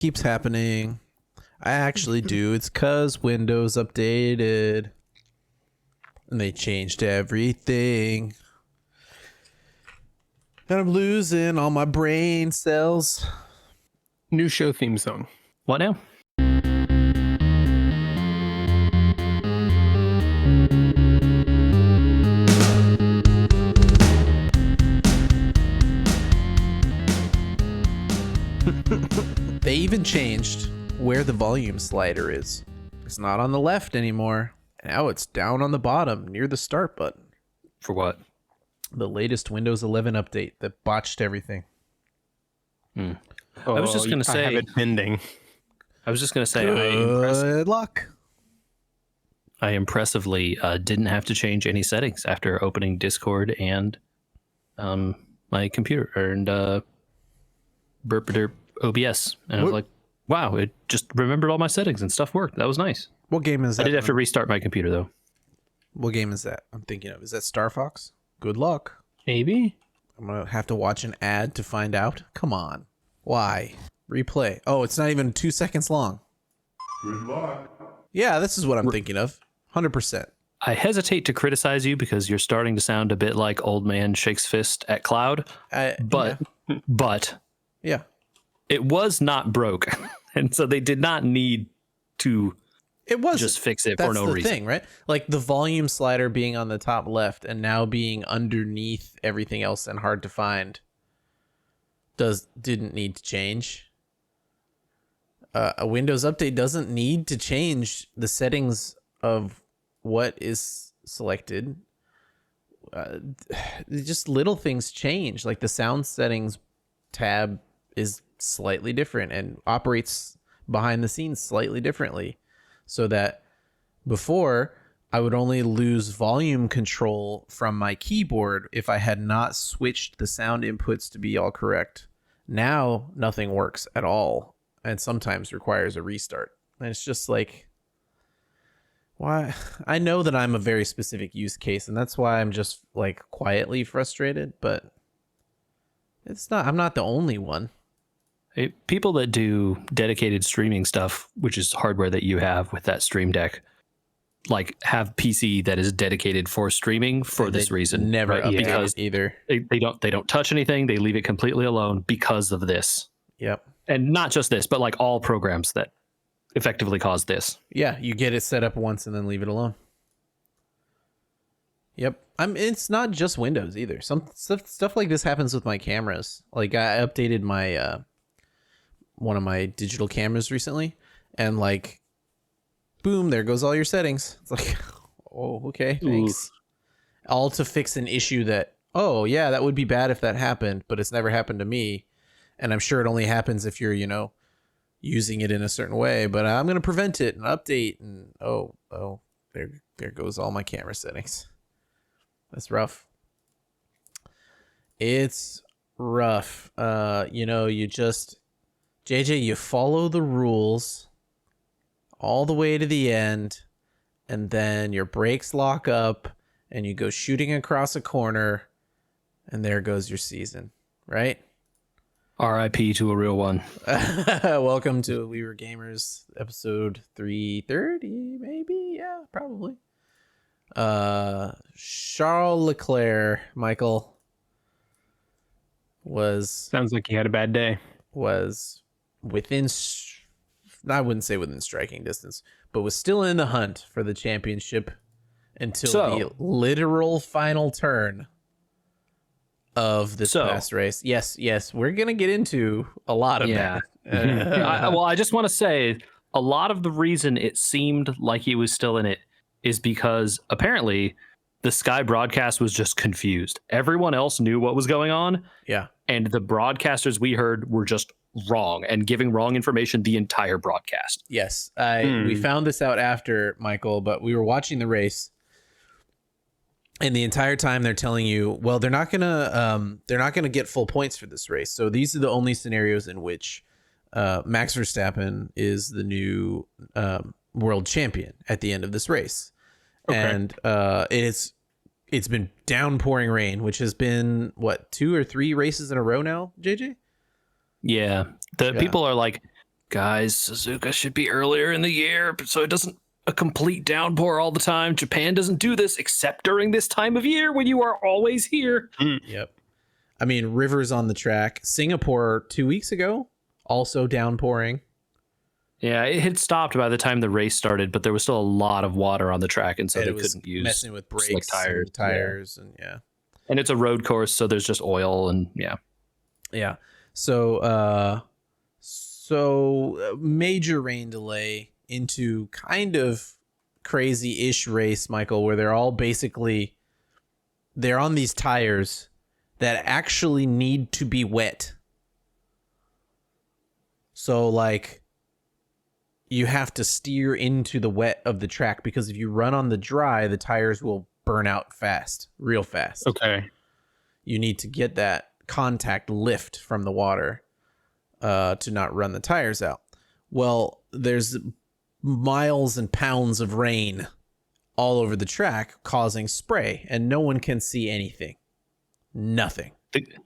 Keeps happening. I actually do. It's because Windows updated. And they changed everything. And I'm losing all my brain cells. New show theme song. What now? They even changed where the volume slider is. It's not on the left anymore. Now it's down on the bottom near the start button. For what? The latest Windows 11 update that botched everything. Oh, I was just gonna I have say. it pending. I was just gonna say. Good luck. I impressively didn't have to change any settings after opening Discord and my computer and Burp OBS, and I was like, "Wow!" It just remembered all my settings and stuff worked. That was nice. What game is that? I did have to restart my computer though. What game is that? I'm thinking of. Is that Star Fox? Good luck. Maybe. I'm gonna have to watch an ad to find out. Come on. Why? Replay. Oh, it's not even 2 seconds long. Good luck. Yeah, this is what I'm thinking of. 100%. I hesitate to criticize you because you're starting to sound a bit like old man shakes fist at cloud, but yeah. it was not broke, and so they did not need to. It was just fix it That's for no the reason. thing, right? Like the volume slider being on the top left and now being underneath everything else and hard to find didn't need to change. A Windows update doesn't need to change the settings of what is selected. Just little things change. Like the sound settings tab is slightly different and operates behind the scenes slightly differently. So that before I would only lose volume control from my keyboard if I had not switched the sound inputs to be all correct. Now nothing works at all and sometimes requires a restart. And it's just like, why? I know that I'm a very specific use case and that's why I'm just like quietly frustrated, but I'm not the only one. People that do dedicated streaming stuff, which is hardware that you have with that Stream Deck, like have PC that is dedicated for streaming for this reason. Never right? update Because it either. They don't touch anything. They leave it completely alone because of this. Yep. And not just this, but like all programs that effectively cause this. Yeah, you get it set up once and then leave it alone. Yep. It's not just Windows either. Some stuff like this happens with my cameras. Like I updated my one of my digital cameras recently and like boom, there goes all your settings. It's like, oh, okay, thanks. All to fix an issue that, oh yeah, that would be bad if that happened, but it's never happened to me. And I'm sure it only happens if you're, using it in a certain way, but I'm going to prevent it and update and there goes all my camera settings. That's rough. It's rough. JJ, you follow the rules all the way to the end, and then your brakes lock up, and you go shooting across a corner, and there goes your season, right? RIP to a real one. Welcome to We Were Gamers, episode 330, maybe? Yeah, probably. Charles Leclerc, Michael, Sounds like he had a bad day. was within, I wouldn't say within striking distance, but was still in the hunt for the championship until the literal final turn of this past race. Yes, we're going to get into a lot of that. I just want to say a lot of the reason it seemed like he was still in it is because apparently the Sky broadcast was just confused. Everyone else knew what was going on. Yeah. And the broadcasters we heard were just wrong and giving wrong information the entire broadcast. Yes. We found this out after, Michael, but we were watching the race. And the entire time they're telling you, well, they're not gonna get full points for this race. So these are the only scenarios in which Max Verstappen is the new world champion at the end of this race. Okay. And it's been downpouring rain, which has been 2 or 3 races in a row now, JJ? Yeah. People are like, guys, Suzuka should be earlier in the year so it doesn't a complete downpour all the time. Japan doesn't do this except during this time of year when you are always here. Yep. I mean, rivers on the track. Singapore 2 weeks ago, also downpouring. Yeah, it had stopped by the time the race started, but there was still a lot of water on the track, and so And they it was couldn't use messing with slick brakes, tires. and tires, and yeah. And it's a road course, so there's just oil and Yeah. So major rain delay into kind of crazy-ish race, Michael, where they're all basically they're on these tires that actually need to be wet. So like you have to steer into the wet of the track because if you run on the dry, the tires will burn out fast, real fast. Okay. You need to get that contact lift from the water to not run the tires out. Well, there's miles and pounds of rain all over the track causing spray, and no one can see anything. Nothing.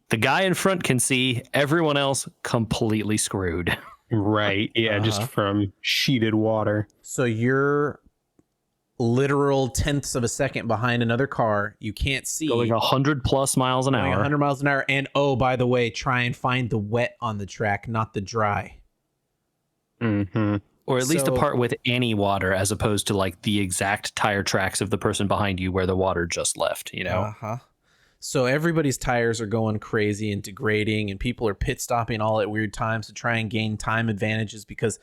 the guy in front can see, everyone else completely screwed. Right. Yeah, just from sheeted water. So you're literal tenths of a second behind another car. You can't see. Going 100+ miles an Going hour. 100 miles an hour. And oh, by the way, try and find the wet on the track, not the dry. Mm-hmm. Or at least a So- part with any water, as opposed to like the exact tire tracks of the person behind you where the water just left, you know? Uh-huh. So everybody's tires are going crazy and degrading, and people are pit stopping all at weird times to try and gain time advantages because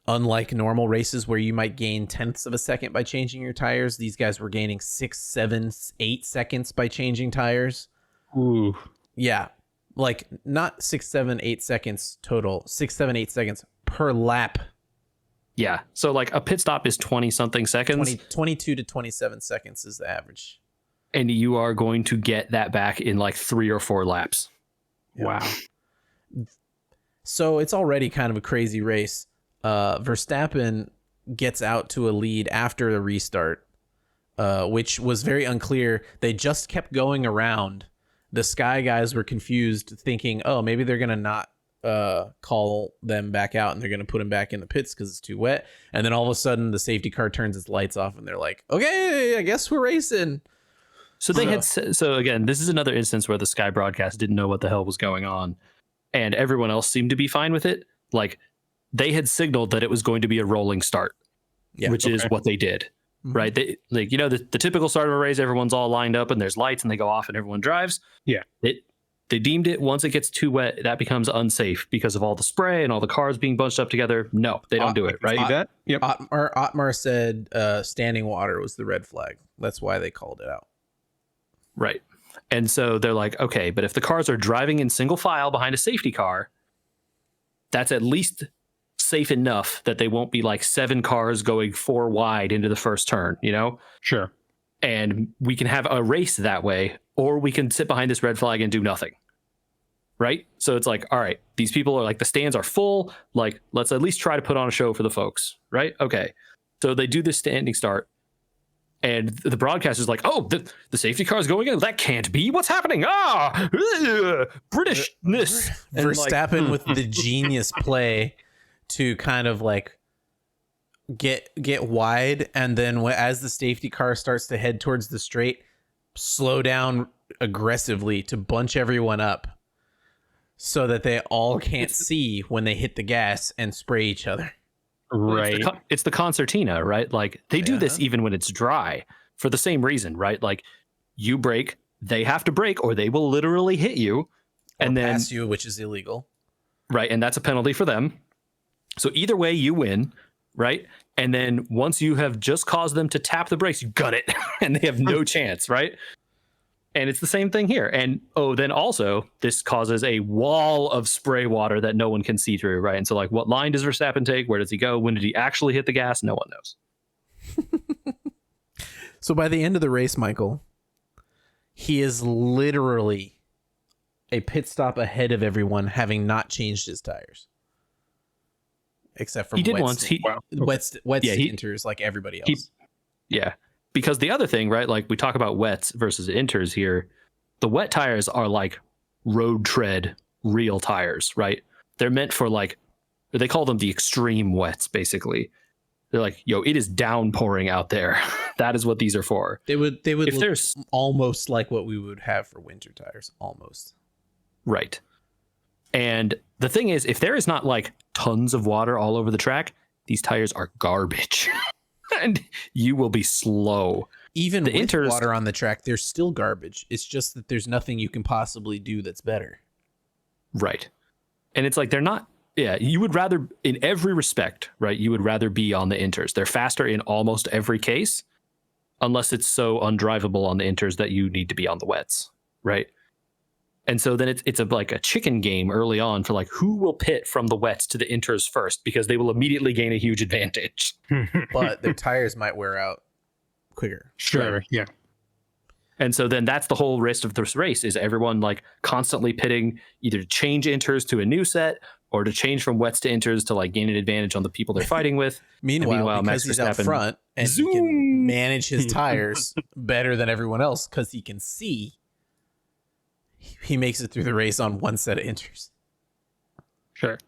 unlike normal races where you might gain tenths of a second by changing your tires, these guys were gaining 6, 7, 8 seconds by changing tires. Ooh. Yeah. Like not 6, 7, 8 seconds total, 6, 7, 8 seconds per lap. Yeah. So like a pit stop is 20 something seconds. 22 to 27 seconds is the average. And you are going to get that back in like 3 or 4 laps. Yeah. Wow. So it's already kind of a crazy race. Verstappen gets out to a lead after the restart, which was very unclear. They just kept going around. The Sky guys were confused, thinking, oh, maybe they're going to not call them back out and they're going to put them back in the pits because it's too wet. And then all of a sudden the safety car turns its lights off and they're like, okay, I guess we're racing. So they had, so again, this is another instance where the Sky broadcast didn't know what the hell was going on, and everyone else seemed to be fine with it. Like they had signaled that it was going to be a rolling start, which is what they did, right? They, like, you know, the typical start of a race, everyone's all lined up and there's lights and they go off and everyone drives. Yeah. They deemed it, once it gets too wet, that becomes unsafe because of all the spray and all the cars being bunched up together. No, they don't do it, right? See that? Yep. Otmar said standing water was the red flag. That's why they called it out. Right. And so they're like, okay, but if the cars are driving in single file behind a safety car, that's at least safe enough that they won't be like 7 cars going 4 wide into the first turn, you know? Sure. And we can have a race that way, or we can sit behind this red flag and do nothing. Right? So it's like, all right, these people are like, the stands are full. Like, let's at least try to put on a show for the folks. Right? Okay. So they do this standing start. And the broadcast is like, oh, the safety car is going in. That can't be. What's happening? Britishness. And Verstappen with the genius play to kind of like get wide, and then as the safety car starts to head towards the straight, slow down aggressively to bunch everyone up so that they all can't see when they hit the gas and spray each other. Right. It's the concertina, right? Like they do this even when it's dry for the same reason, right? Like you brake, they have to brake, or they will literally hit you and then pass you, which is illegal. Right. And that's a penalty for them. So either way you win, right? And then once you have just caused them to tap the brakes, you gut it and they have no chance, right? And it's the same thing here. And then also this causes a wall of spray water that no one can see through, right? And so like, what line does Verstappen take? Where does he go? When did he actually hit the gas? No one knows. So by the end of the race, Michael, he is literally a pit stop ahead of everyone, having not changed his tires. Except for He did once. wet Yeah, stinters like everybody else. Yeah. Because the other thing, right, like we talk about wets versus inters here, the wet tires are like road tread real tires, right? They're meant for like or they call them the extreme wets, basically. They're like, yo, it is downpouring out there. That is what these are for. They would If look there's almost like what we would have for winter tires, almost. right. And the thing is, if there is not like tons of water all over the track, these tires are garbage. And you will be slow. Even The with inters- water on the track, they're still garbage. It's just that there's nothing you can possibly do that's better. Right. And it's like they're not, yeah, you would rather, in every respect, right, you would rather be on the inters. They're faster in almost every case, unless it's so undrivable on the inters that you need to be on the wets, right? And so then it's like a chicken game early on for like who will pit from the wets to the inters first, because they will immediately gain a huge advantage. But their tires might wear out quicker. Sure. Yeah. And so then that's the whole rest of this race, is everyone like constantly pitting either to change inters to a new set or to change from wets to inters to like gain an advantage on the people they're fighting with. Meanwhile, because Max he's out Verstappen- front and he can manage his tires better than everyone else because he can see, he makes it through the race on one set of inters. Sure.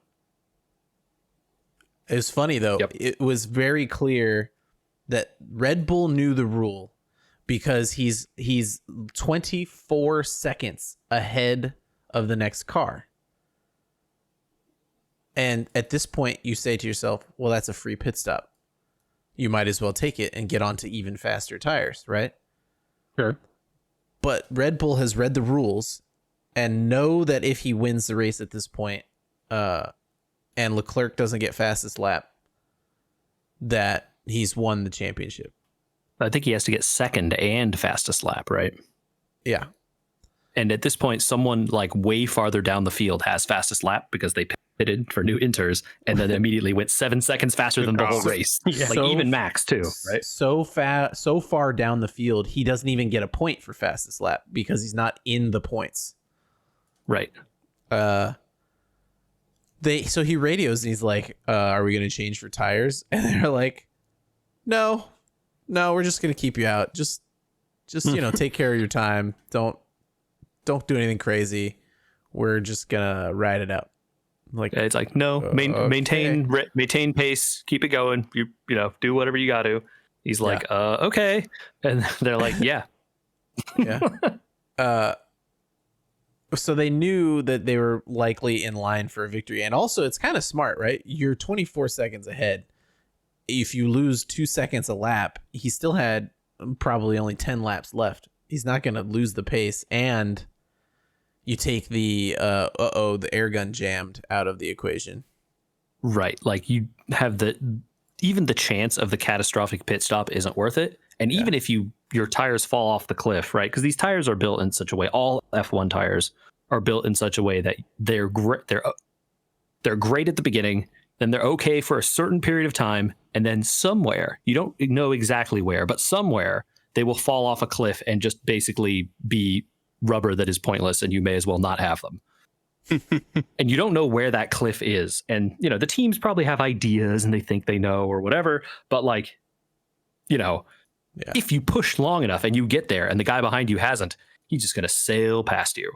It was funny though. Yep. It was very clear that Red Bull knew the rule because he's 24 seconds ahead of the next car. And at this point you say to yourself, well, that's a free pit stop. You might as well take it and get onto even faster tires, right? Sure. But Red Bull has read the rules and know that if he wins the race at this point, and Leclerc doesn't get fastest lap, that he's won the championship. I think he has to get second and fastest lap, right? Yeah. And at this point, someone like way farther down the field has fastest lap because they pitted for new inters and then immediately went 7 seconds faster than the whole race. Yeah. Like So- even Max too, right? So far down the field, he doesn't even get a point for fastest lap because he's not in the points. Right. So he radios and he's like, are we going to change for tires? And they're like, no, we're just going to keep you out. Just, take care of your time. Don't do anything crazy. We're just going to ride it out. Like, It's like, no, okay. maintain pace, keep it going. You do whatever you got to. He's like, okay. And they're like, yeah. yeah. So they knew that they were likely in line for a victory. And also it's kind of smart, right? You're 24 seconds ahead. If you lose 2 seconds a lap, he still had probably only 10 laps left. He's not going to lose the pace. And you take the the air gun jammed out of the equation. Right. Like you have even the chance of the catastrophic pit stop isn't worth it. And even if your tires fall off the cliff, right? Because these tires are built in such a way, all F1 tires are built in such a way that they're great at the beginning, then they're okay for a certain period of time, and then somewhere, you don't know exactly where, but somewhere they will fall off a cliff and just basically be rubber that is pointless, and you may as well not have them. And you don't know where that cliff is. And, the teams probably have ideas and they think they know or whatever, but like, if you push long enough and you get there and the guy behind you hasn't, he's just going to sail past you.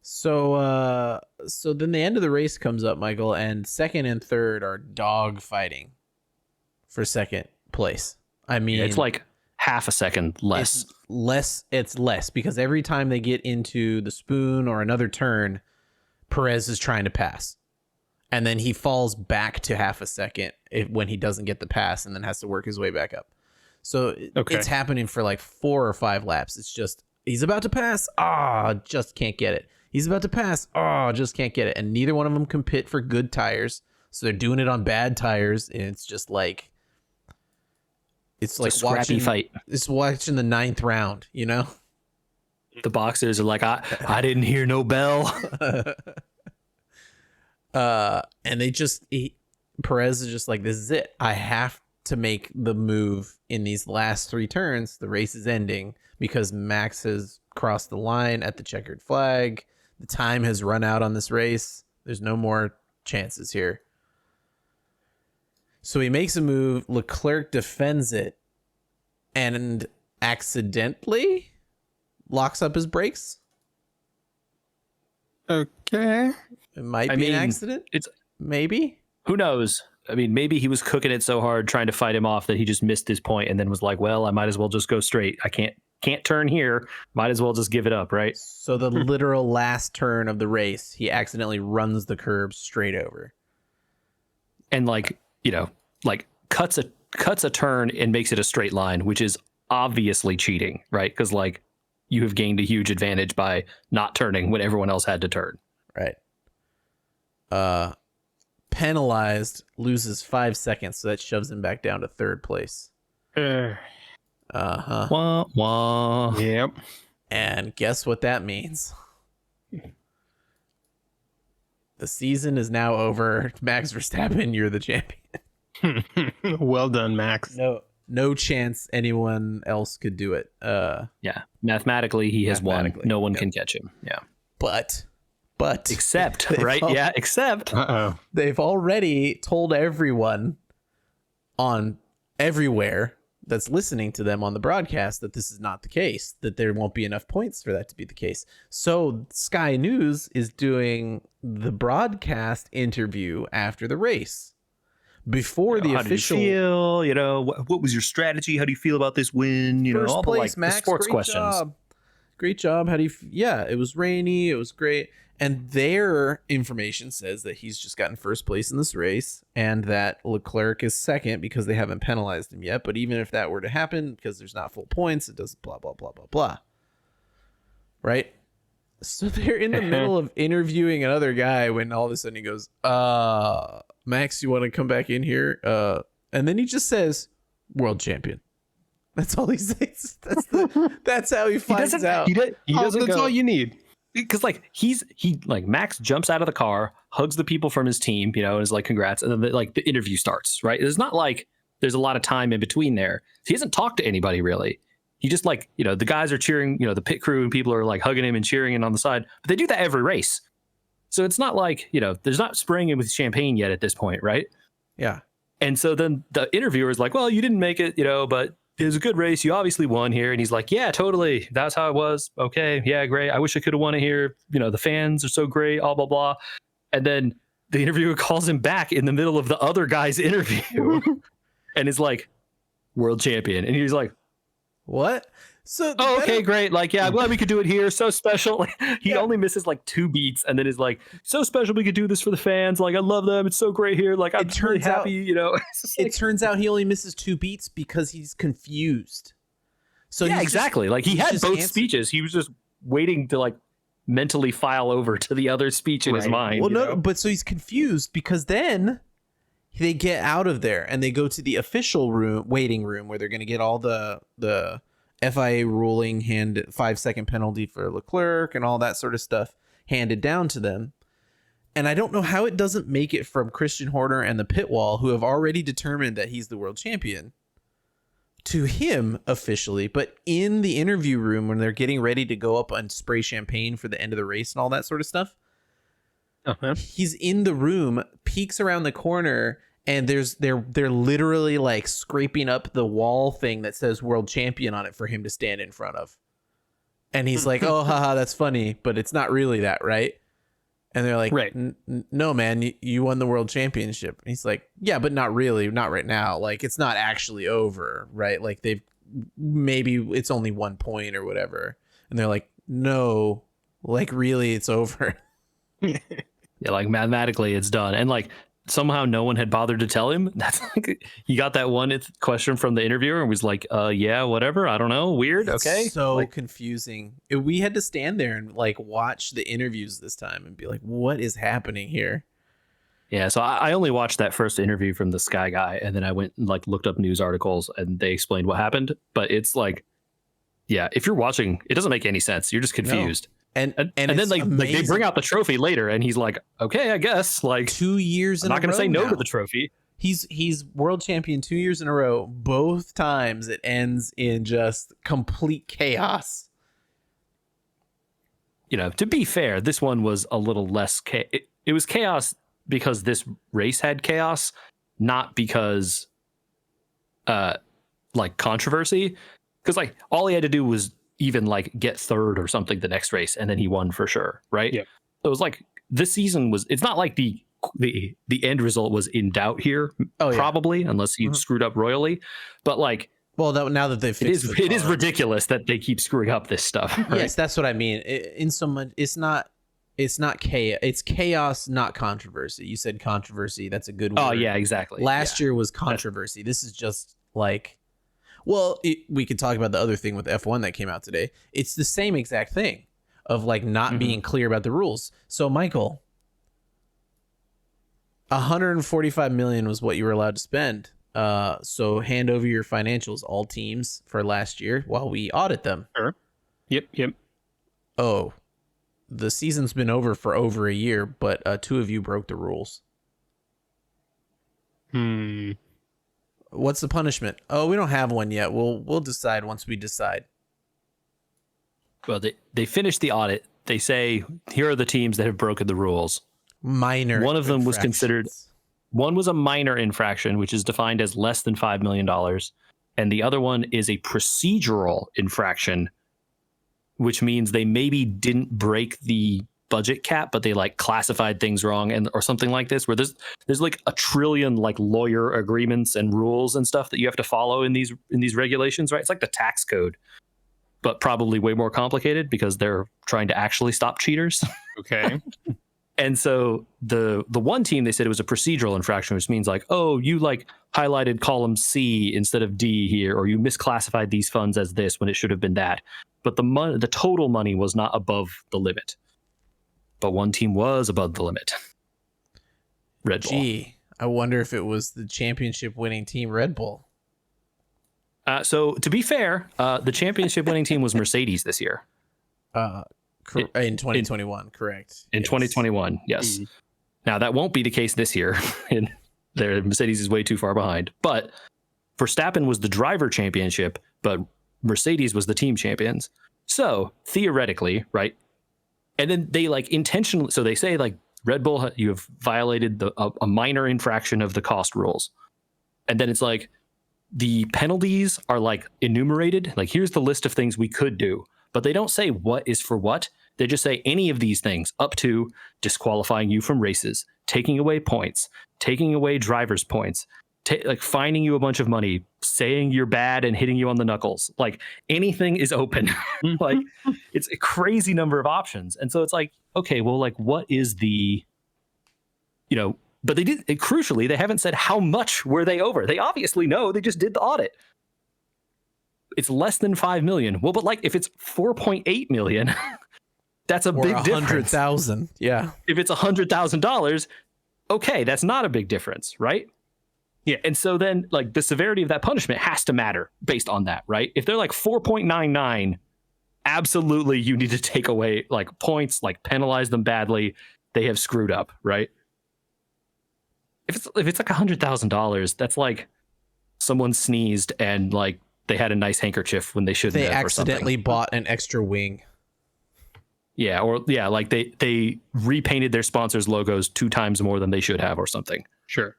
So then the end of the race comes up, Michael, and second and third are dog fighting for second place. I mean, It's like half a second less. It's less because every time they get into the spoon or another turn, Perez is trying to pass. And then he falls back to half a second when he doesn't get the pass and then has to work his way back up. So it's happening for like 4 or 5 laps. It's just, he's about to pass. Just can't get it. He's about to pass. Just can't get it. And neither one of them can pit for good tires. So they're doing it on bad tires. And it's just like, it's like watching fight. It's watching the 9th round, The boxers are like, I didn't hear no bell. And Perez is just like, this is it. I have to make the move in these last 3 turns. The race is ending because Max has crossed the line at the checkered flag. The time has run out on this race. There's no more chances here. So he makes a move. Leclerc defends it and accidentally locks up his brakes. Okay. It might I be mean, an accident. it's maybe. Who knows? I mean, maybe he was cooking it so hard trying to fight him off that he just missed his point and then was like, well, I might as well just go straight. I can't turn here. Might as well just give it up, right? So the literal last turn of the race, he accidentally runs the curb straight over. And like, you know, like cuts a turn and makes it a straight line, which is obviously cheating, right? Because like you have gained a huge advantage by not turning when everyone else had to turn. Right. Penalized, loses 5 seconds, so that shoves him back down to third place. Uh-huh. Wah, wah. Yep. And guess what that means? The season is now over. Max Verstappen, you're the champion. Well done, Max. No chance anyone else could do it. Yeah. Mathematically, he has won. Mathematically, No one yep. can catch him. Yeah. But Except, right? Yeah, except. Uh-oh. they've already told everyone on everywhere that's listening to them on the broadcast that this is not the case, that there won't be enough points for that to be the case. So Sky News is doing the broadcast interview after the race. Before the How official did you feel? You know, what was your strategy? How do you feel about this win? You know, first all place, the Max, sports great questions. job. Great job. How do you yeah, it was rainy, it was great. And their information says that he's just gotten first place in this race and that Leclerc is second because they haven't penalized him yet. But even if that were to happen, because there's not full points, it doesn't blah, blah, blah, blah, blah. Right? So they're in the middle of interviewing another guy when all of a sudden he goes, Max, you want to come back in here? And then he just says, world champion. That's all he says. That's how he finds out. He doesn't That's go, all you need. because like he like Max jumps out of the car, hugs the people from his team, you know, and is like, congrats. And then the interview starts, right? It's not like there's a lot of time in between there. He hasn't talked to anybody really. He just like, you know, the guys are cheering, you know, the pit crew and people are like hugging him and cheering him on the side, but they do that every race. So it's not like, you know, there's not spraying him with champagne yet at this point, right? Yeah. And so then the interviewer is like, well, you didn't make it, you know, but it was a good race. You obviously won here. And he's like, yeah, totally. That's how it was. Okay. Yeah, great. I wish I could have won it here. You know, the fans are so great, blah, blah, blah. And then the interviewer calls him back in the middle of the other guy's interview and is like, world champion. And he's like, What? So oh, okay, great. Like, yeah, I'm glad we could do it here. So special. Like, he only misses like 2 beats and then is like, so special we could do this for the fans. Like, I love them. It's so great here. Like, I'm It really turns out- happy, you know. It turns out he only misses 2 beats because he's confused. So yeah, he's exactly. Like, he he's had just both speeches. He was just waiting to like mentally file over to the other speech in his Right. mind. Well, you no, know? but so he's confused because then they get out of there and they go to the official room, waiting room, where they're going to get all the FIA ruling, 5-second penalty for Leclerc and all that sort of stuff handed down to them. And I don't know how it doesn't make it from Christian Horner and the pit wall, who have already determined that he's the world champion, to him officially. But in the interview room, when they're getting ready to go up and spray champagne for the end of the race and all that sort of stuff, Uh-huh. he's in the room, peeks around the corner, and they're literally like scraping up the wall thing that says world champion on it for him to stand in front of. And he's like, oh, haha, that's funny, but it's not really that, right? And they're like, Right. No, man, you won the world championship. And he's like, yeah, but not really, not right now. Like, it's not actually over, right? Like, maybe it's only 1 point or whatever. And they're like, no, like, really, it's over. Yeah, like mathematically it's done. And like somehow no one had bothered to tell him. That's like, he got that one question from the interviewer and was like, yeah, whatever. I don't know. Weird. It's Okay. so Like, confusing. We had to stand there and like watch the interviews this time and be like, what is happening here? yeah. So I only watched that first interview from the Sky guy. And then I went and like looked up news articles and they explained what happened. But it's like, yeah, if you're watching, it doesn't make any sense. You're just confused. And And then it's like they amazing. bring out the trophy later and he's like, okay, I guess like 2 years I'm in a not going row to say no now. to the trophy. He's world champion 2 years in a row. Both times it ends in just complete chaos. You know, to be fair, this one was a little less. It was chaos because this race had chaos, not because, like controversy. Because like all he had to do was even like get third or something the next race, and then he won for sure, right? Yep. So it was like this season was. It's not like the the end result was in doubt here, Oh, yeah. probably, unless he screwed up royally. But like, well, now that they've fixed it is ridiculous that they keep screwing up this stuff. Right? Yes, that's what I mean. In so much, it's not chaos. It's chaos, not controversy. You said controversy. That's a good word. Oh yeah, exactly. Last year was controversy. This is just like, well, we could talk about the other thing with F1 that came out today. It's the same exact thing of like not being clear about the rules. So Michael, 145 million was what you were allowed to spend. So hand over your financials, all teams, for last year while we audit them. Sure. Yep. Oh, the season's been over for over a year, but 2 of you broke the rules. What's the punishment? Oh, we don't have one yet. We'll decide once we decide. Well, they finished the audit. They say, here are the teams that have broken the rules. Minor. One of them was infractions. considered. One was a minor infraction, which is defined as less than $5 million. And the other one is a procedural infraction, which means they maybe didn't break the budget cap, but they like classified things wrong or something like this, where there's like a trillion like lawyer agreements and rules and stuff that you have to follow in these regulations, right? It's like the tax code, but probably way more complicated because they're trying to actually stop cheaters. Okay. And so the one team, they said it was a procedural infraction, which means like, oh, you like highlighted column C instead of D here, or you misclassified these funds as this when it should have been that. But the total money was not above the limit. But one team was above the limit. Red Bull. Gee, I wonder if it was the championship winning team, Red Bull. So to be fair, the championship winning team was Mercedes this year. In 2021, correct. In 2021, yes. Now that won't be the case this year. Their Mercedes is way too far behind. But Verstappen was the driver championship, but Mercedes was the team champions. So theoretically, right? And then they like intentionally. So they say like Red Bull, you have violated a minor infraction of the cost rules, and then it's like the penalties are like enumerated. Like here's the list of things we could do. But they don't say what is for what. They just say any of these things up to disqualifying you from races, taking away points, taking away driver's points, like fining you a bunch of money, saying you're bad and hitting you on the knuckles. Like anything is open. Like it's a crazy number of options. And so it's like, okay, well, like what is the, but they did, crucially, they haven't said how much were they over. They obviously know, they just did the audit. It's less than 5 million. Well, but like if it's 4.8 million, that's a big difference. 100,000. Yeah. If it's $100,000, okay, that's not a big difference, right? Yeah. And so then like the severity of that punishment has to matter based on that, right? If they're like 4.99, absolutely you need to take away like points, like penalize them badly. They have screwed up, right? If it's like $100,000, that's like someone sneezed and like they had a nice handkerchief when they shouldn't They have. accidentally bought an extra wing. Yeah, or yeah, like they repainted their sponsors' logos 2 times more than they should have or something. Sure.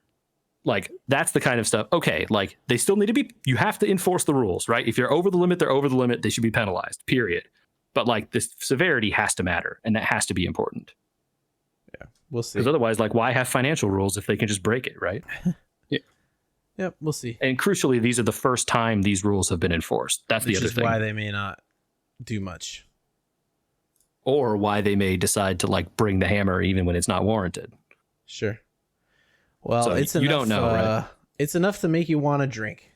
Like that's the kind of stuff. Okay, like they still need to be, you have to enforce the rules, right? If you're over the limit, they're over the limit. They should be penalized, period. But like the severity has to matter and that has to be important. Yeah, we'll see. Because otherwise, like why have financial rules if they can just break it, right? Yep, we'll see. And crucially, these are the first time these rules have been enforced. That's the other thing. Which is why they may not do much. Or why they may decide to like bring the hammer even when it's not warranted. Sure. Well, So it's you enough, don't know, right? It's enough to make you want to drink.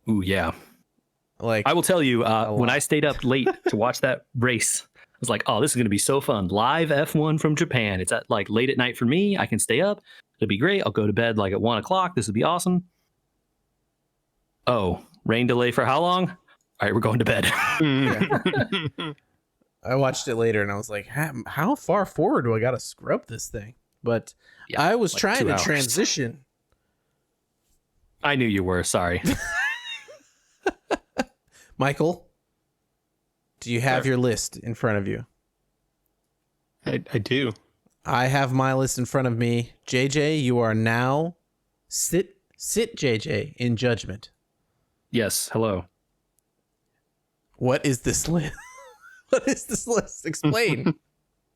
Ooh, yeah. Like I will tell you, when I stayed up late to watch that race, I was like, oh, this is going to be so fun. Live F1 from Japan. It's at like late at night for me. I can stay up. It'll be great. I'll go to bed like at 1 o'clock. This will be awesome. Oh, rain delay for how long? All right, we're going to bed. I watched it later and I was like, how far forward do I got to scrub this thing? But Yeah, I was like trying 2 to hours. transition. I knew you were. Sorry. Michael, do you have Sure. your list in front of you? I do. I have my list in front of me. JJ, you are now sit JJ in judgment. Yes. Hello. What is this list? What is this list? Explain.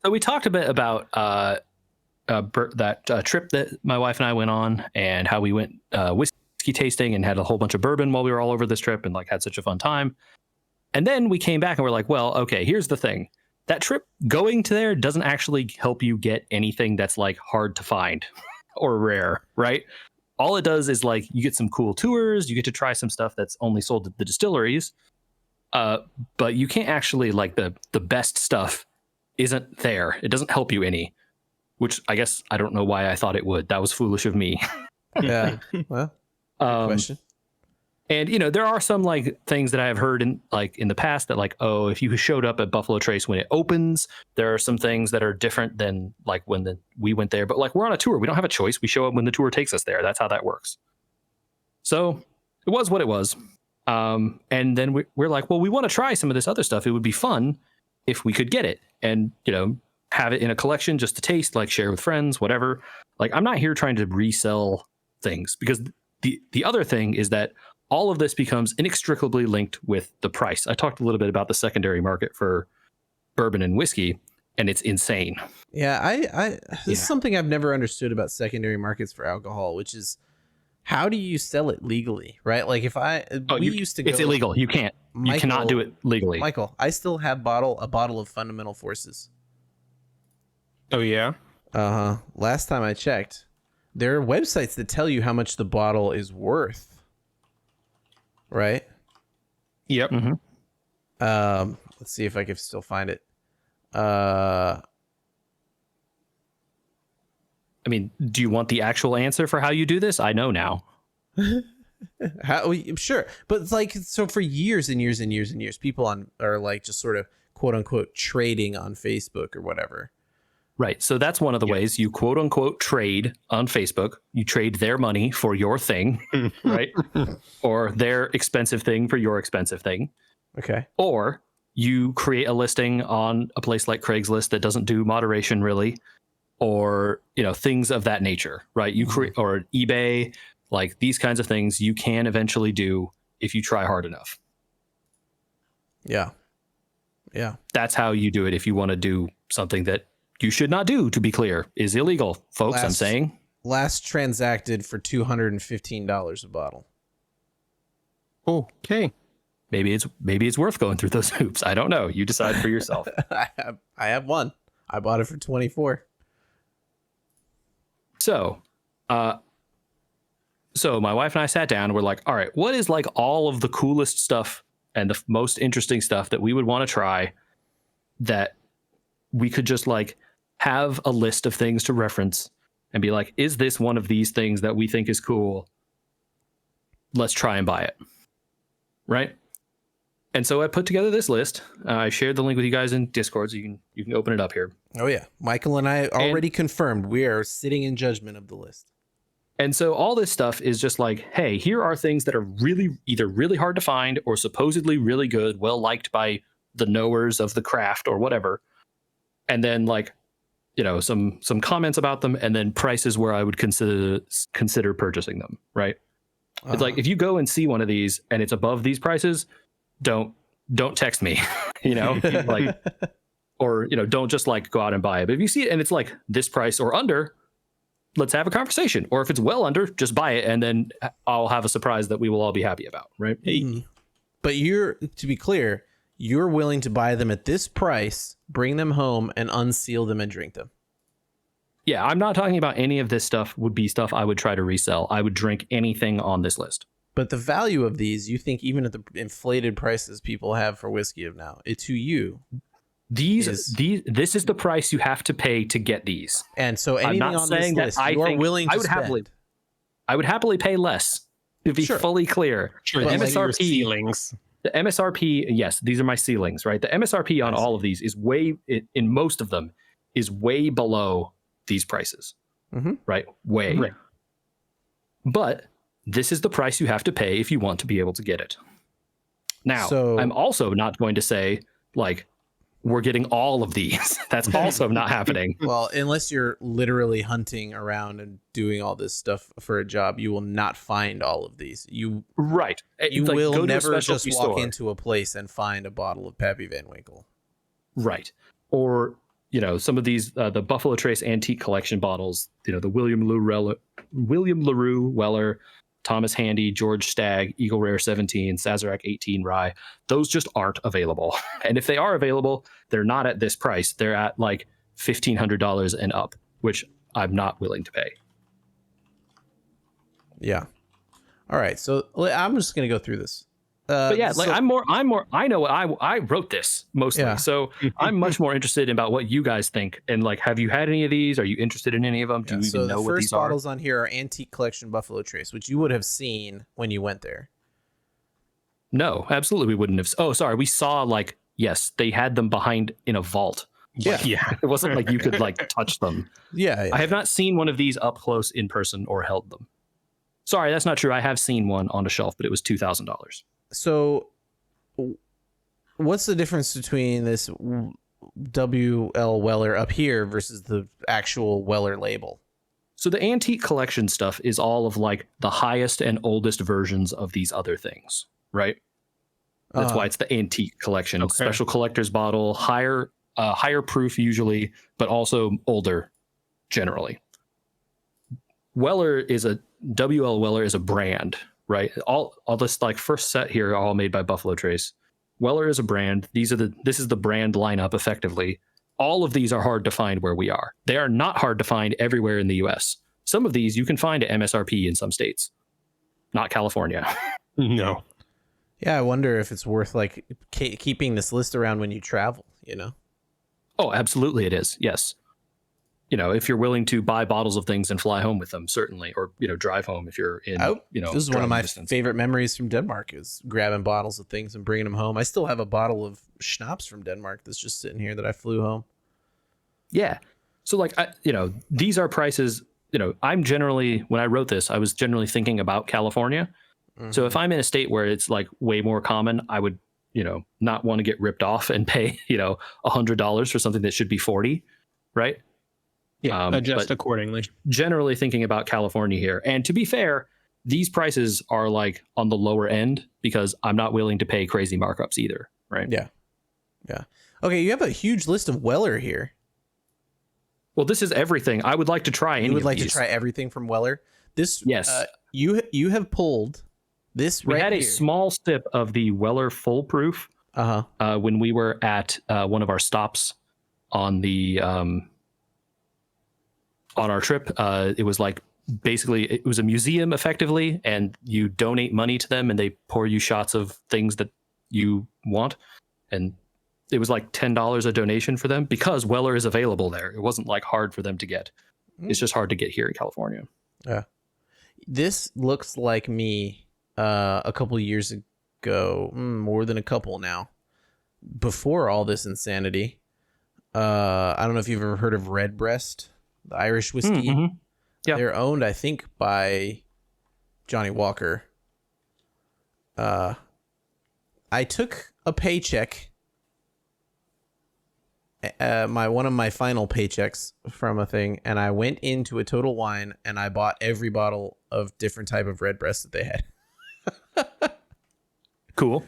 So we talked a bit about trip that my wife and I went on, and how we went whiskey tasting and had a whole bunch of bourbon while we were all over this trip, and like had such a fun time. And then we came back and we're like, well, okay, here's the thing. That trip going to there doesn't actually help you get anything that's like hard to find or rare, right? All it does is like you get some cool tours, you get to try some stuff that's only sold at the distilleries, but you can't actually like the best stuff isn't there. It doesn't help you any, which I guess I don't know why I thought it would. That was foolish of me. Yeah. Well, good question. And there are some like things that I have heard in the past that like, oh, if you showed up at Buffalo Trace when it opens, there are some things that are different than like when we went there. But like we're on a tour, we don't have a choice. We show up when the tour takes us there. That's how that works. So it was what it was. And then we're like, well, we want to try some of this other stuff. It would be fun if we could get it and have it in a collection just to taste, like share with friends, whatever. Like I'm not here trying to resell things, because the other thing is that all of this becomes inextricably linked with the price. I talked a little bit about the secondary market for bourbon and whiskey, and it's insane. Yeah, this is something I've never understood about secondary markets for alcohol, which is how do you sell it legally, right? Like if used to go, it's illegal. You can't. You cannot do it legally. Michael, I still have a bottle of Fundamental Forces. Oh yeah. Last time I checked, there are websites that tell you how much the bottle is worth. Right. Yep. Mm-hmm. Let's see if I can still find it. I mean, do you want the actual answer for how you do this? I know now. Sure, but it's like, so for years and years and years and years, people are like just sort of quote unquote trading on Facebook or whatever. Right. So that's one of the ways you quote unquote trade on Facebook. You trade their money for your thing, right? Or their expensive thing for your expensive thing. Okay. Or you create a listing on a place like Craigslist that doesn't do moderation really, or, things of that nature, right? You create, or eBay, like these kinds of things you can eventually do if you try hard enough. Yeah. Yeah. That's how you do it if you want to do something that you should not do, to be clear, is illegal, folks. I'm saying. Last transacted for $215 a bottle. Okay. Maybe it's worth going through those hoops. I don't know. You decide for yourself. I have one. I bought it for $24. So my wife and I sat down and we're like, all right, what is like all of the coolest stuff and the most interesting stuff that we would want to try that we could just like have a list of things to reference and be like, is this one of these things that we think is cool? Let's try and buy it. Right. And so I put together this list. I shared the link with you guys in Discord, so you can open it up here. Oh yeah. Michael and I already confirmed we are sitting in judgment of the list. And so all this stuff is just like, hey, here are things that are either really hard to find or supposedly really good, well liked by the knowers of the craft or whatever. And then like, some comments about them, and then prices where I would consider purchasing them. Right. It's like, if you go and see one of these and it's above these prices, don't text me, like, or, don't just like go out and buy it. But if you see it and it's like this price or under, let's have a conversation. Or if it's well under, just buy it. And then I'll have a surprise that we will all be happy about. Right. But to be clear, you're willing to buy them at this price, bring them home and unseal them and drink them. Yeah. I'm not talking about any of this stuff would be stuff I would try to resell. I would drink anything on this list. But the value of these, you think even at the inflated prices people have for whiskey of now, to you, this is the price you have to pay to get these. And so anything on this list, you're willing to spend. I would happily pay less, to be fully clear. Sure, the MSRP ceilings. The MSRP, yes, these are my ceilings, right? The MSRP on all of these is in most of them, is way below these prices, right? Way. Right. But this is the price you have to pay if you want to be able to get it. Now, I'm also not going to say, like, we're getting all of these. That's also not happening. Well, unless you're literally hunting around and doing all this stuff for a job, you will not find all of these. You will never just walk into a place and find a bottle of Pappy Van Winkle. Right. Or some of these the Buffalo Trace Antique Collection bottles, the William LaRue Weller, Thomas Handy, George Stagg, Eagle Rare 17, Sazerac 18 Rye, those just aren't available. And if they are available, they're not at this price. They're at like $1,500 and up, which I'm not willing to pay. Yeah. All right. So I'm just going to go through this. But yeah, like I know I wrote this mostly. Yeah. So I'm much more interested about what you guys think. And like, have you had any of these? Are you interested in any of them? Do you even know what these are? The first bottles on here are Antique Collection Buffalo Trace, which you would have seen when you went there. No, absolutely. We wouldn't have. Oh, sorry. We saw like, yes, they had them behind in a vault. Yeah. Yeah. It wasn't like you could like touch them. Yeah. I have not seen one of these up close in person or held them. Sorry, that's not true. I have seen one on a shelf, but it was $2,000. So what's the difference between this WL Weller up here versus the actual Weller label? So the antique collection stuff is all of like the highest and oldest versions of these other things, right? That's why it's the antique collection. Okay. Special collector's bottle, higher proof usually, but also older generally. WL Weller is a brand, right? All this like first set here are all made by Buffalo Trace. Weller is a brand. This is the brand lineup effectively. All of these are hard to find where we are. They are not hard to find everywhere in the US. Some of these you can find at MSRP in some states. Not California. No. Yeah, I wonder if it's worth like keeping this list around when you travel, Oh, absolutely it is. Yes. If you're willing to buy bottles of things and fly home with them, certainly, or, drive home if you're in, This is one of my favorite memories from Denmark is grabbing bottles of things and bringing them home. I still have a bottle of schnapps from Denmark that's just sitting here that I flew home. Yeah. So like, these are prices, I'm generally, when I wrote this, I was generally thinking about California. Mm-hmm. So if I'm in a state where it's like way more common, I would, not want to get ripped off and pay, $100 for something that should be 40, right? Yeah, adjust accordingly. Generally thinking about California here. And to be fair, these prices are like on the lower end because I'm not willing to pay crazy markups either, right? Yeah. Yeah. Okay, you have a huge list of Weller here. Well, this is everything. I would like to try any of these. You would like to try everything from Weller? Yes. You have pulled this we right had here. A small sip of the Weller Full Proof when we were at one of our stops on the on our trip. It was like basically it was a museum effectively, and you donate money to them and they pour you shots of things that you want. And it was like $10 a donation for them because Weller is available there. It wasn't like hard for them to get. It's just hard to get here in California. Yeah. This looks like me a couple years ago, more than a couple now, before all this insanity. I don't know if you've ever heard of Redbreast, the Irish whiskey. Mm-hmm. Yeah. They're owned, I think, by Johnny Walker. I took a paycheck, one of my final paychecks from a thing, and I went into a Total Wine and I bought every bottle of different type of Redbreast that they had. Cool.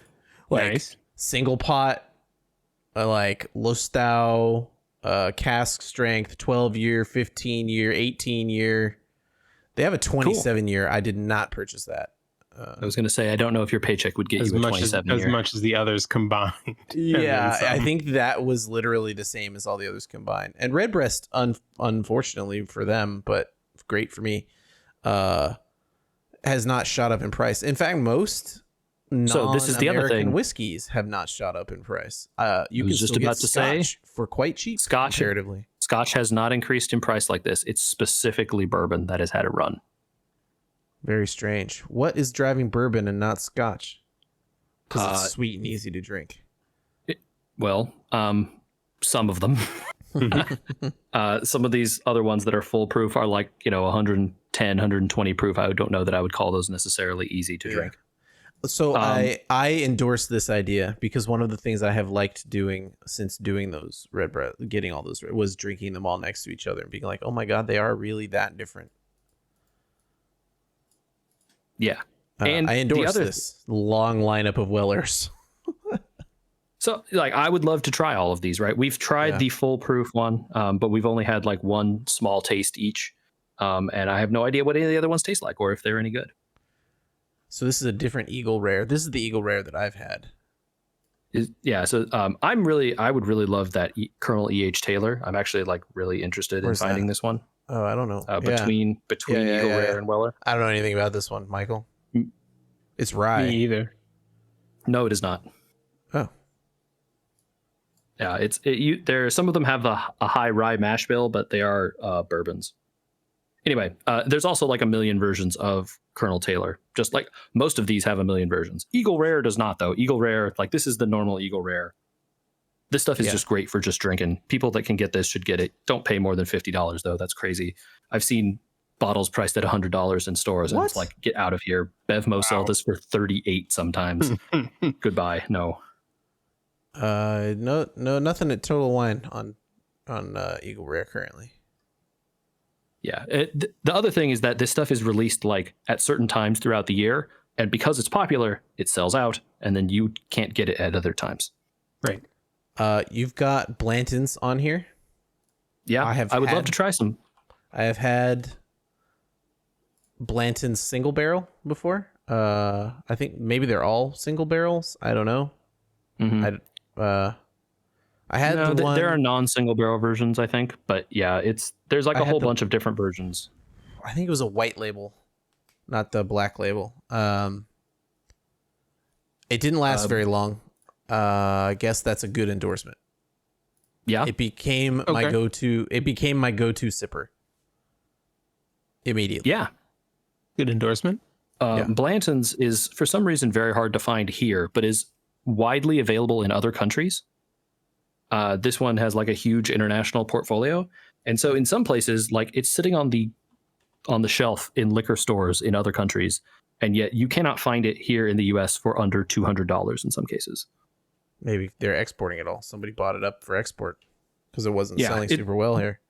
Like Nice. single pot, like Lostau, cask strength, 12-year, 15-year, 18-year. They have a 27-year. I did not purchase that. I was going to say, I don't know if your paycheck would get As you a much 27 as year. much as the others combined. Yeah, And then I some. think that was literally the same as all the others combined. And Redbreast, unfortunately for them, but great for me, has not shot up in price. In fact, most So this is the other non-American thing. whiskeys have not shot up in price. You was can just still about get to say, Scotch for quite cheap Scotch- comparatively. Scotch has not increased in price like this. It's specifically bourbon that has had a run. Very strange. What is driving bourbon and not Scotch? Because it's sweet and easy to drink. Some of them. Some of these other ones that are full proof are like, 110, 120 proof. I don't know that I would call those necessarily easy to drink. So I endorse this idea because one of the things I have liked doing since doing those getting all those, was drinking them all next to each other and being like, oh my God, they are really that different. Yeah. And I endorse this long lineup of Wellers. So, like, I would love to try all of these, right? We've tried the foolproof one, but we've only had like one small taste each. And I have no idea what any of the other ones taste like or if they're any good. So this is a different Eagle Rare. This is the Eagle Rare that I've had. So I would really love that Colonel E.H. Taylor. I'm actually like really interested in finding this one. Oh, I don't know. Between Eagle Rare and Weller. I don't know anything about this one, Michael. It's rye. Me either. No, it is not. Oh. Yeah, there. Some of them have a high rye mash bill, but they are bourbons. Anyway, there's also like a million versions of Colonel Taylor. Just like most of these have a million versions. Eagle Rare does not, though. Eagle Rare, like this is the normal Eagle Rare. This stuff is just great for just drinking. People that can get this should get it. Don't pay more than $50 though. That's crazy. I've seen bottles priced at $100 in stores, and it's like, get out of here. Bevmo sell this for $38 sometimes. Goodbye. No. No, nothing at Total Wine on Eagle Rare currently. Yeah. The other thing is that this stuff is released like at certain times throughout the year, and because it's popular, it sells out, and then you can't get it at other times. Right. You've got Blanton's on here. Yeah, I would love to try some. I have had Blanton's single barrel before. I think maybe they're all single barrels. I don't know. Mm-hmm. I had the one. There are non-single barrel versions, I think, but yeah, there's like a whole bunch of different versions. I think it was a white label, not the black label. It didn't last very long. I guess that's a good endorsement. Yeah, it became my go-to. It became my go-to sipper immediately. Yeah, good endorsement. Blanton's is for some reason very hard to find here, but is widely available in other countries. This one has like a huge international portfolio, and so in some places, like it's sitting on the shelf in liquor stores in other countries, and yet you cannot find it here in the U.S. for under $200 in some cases. Maybe they're exporting it all. Somebody bought it up for export because it wasn't selling super well here.